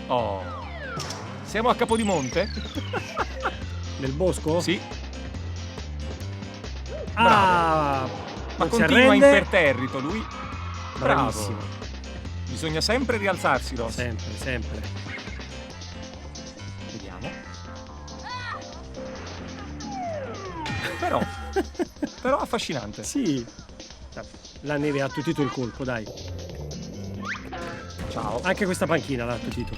Oh. Siamo a Capodimonte? Nel bosco? Sì. Ah! Ma Non si continua arrende. imperterrito lui. Bravo. Bravissimo. Bisogna sempre rialzarsi, Ross. Sempre, sempre. Vediamo. Però affascinante. Sì. La neve ha attutito il colpo, dai. Ciao. Anche questa panchina l'ha attutito.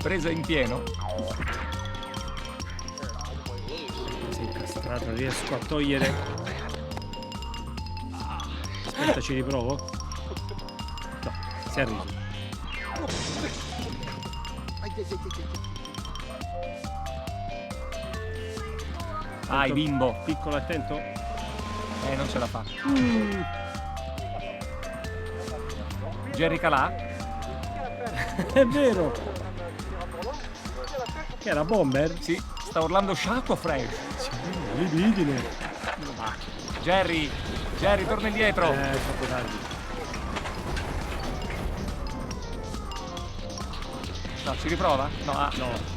Presa in pieno. Sei incastrato, non riesco a togliere. Aspetta, ci riprovo. No, si è arreso. Vai, bimbo. Piccolo, attento. Non ce la fa. Jerry Calà. È vero. Che era Bomber? Sì, sta urlando sciacquo fresh. Libidine. Jerry, torna indietro. Troppo tardi. No, ci riprova? No, No.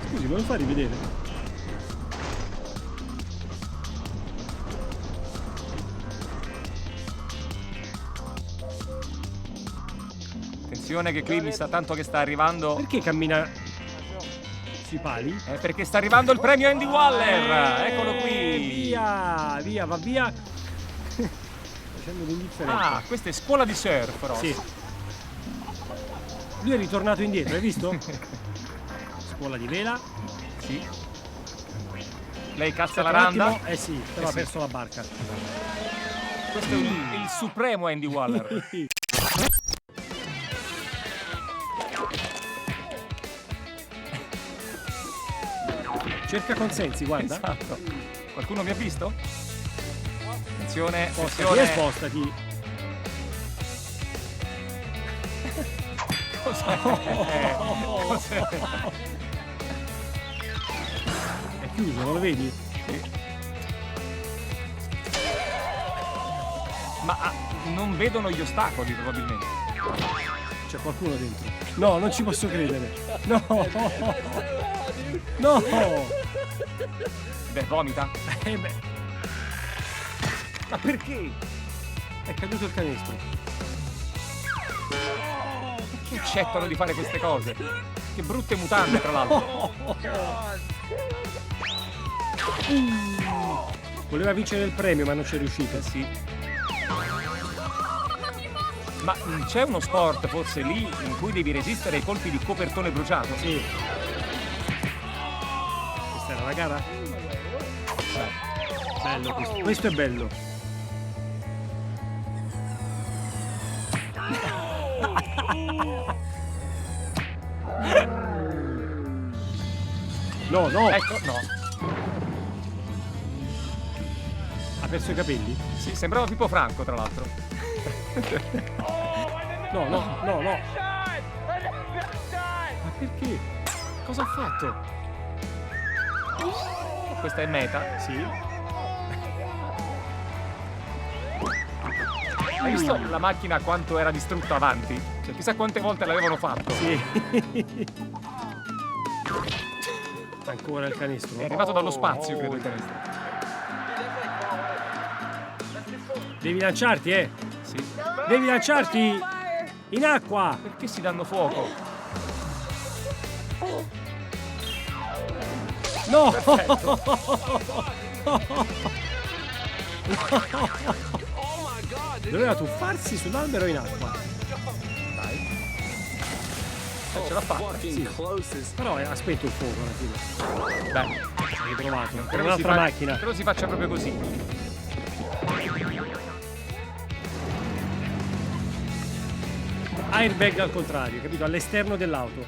Scusi, me lo fa rivedere? Attenzione che qui mi sa tanto che sta arrivando. Perché cammina sui pali? Perché sta arrivando il premio Andy Waller. Eccolo qui. Via, va via. Facendo l'indifferente. Ah, questa è scuola di surf, Ross. Sì. Lui è ritornato indietro, hai visto? Scuola di vela. Sì. Lei cazza la Un randa. attimo. Sì, però ha perso la barca. Questo è il supremo Andy Waller. Cerca consensi, guarda. Esatto. Qualcuno mi ha visto? Attenzione, Spostati e spostati. Cos'è? Cos'è? È chiuso, non lo vedi? Sì. Ma non vedono gli ostacoli probabilmente. C'è qualcuno dentro. No, non ci posso credere. No. No. Beh, vomita. Beh, Ma perché? è caduto il canestro. Perché accettano di fare queste cose? Che brutte mutande, tra l'altro. Voleva vincere il premio, ma non ci è riuscito. Sì. Ma c'è uno sport forse lì in cui devi resistere ai colpi di copertone bruciato? Sì. Questa era la gara? Bello questo. Questo è bello. No, no. Ecco, no. Ha perso i capelli? Sì, sembrava Pippo Franco, tra l'altro. No, no, no, no. Ma perché? Cosa ha fatto? Questa è meta. Sì. Hai visto la macchina quanto era distrutta avanti? Cioè, chissà quante volte l'avevano fatto. Sì. Ancora il canestro. È arrivato dallo spazio, credo, il canestro. Devi lanciarti, Sì. Devi lanciarti in acqua. Perché si danno fuoco? No. Doveva tuffarsi sull'albero in acqua. Dai. Ce l'ha fatta. Sì. Però aspetto il fuoco alla fine. Beh, Hai provato. Per credo un'altra macchina. Credo si faccia proprio così. Airbag al contrario, capito? All'esterno dell'auto.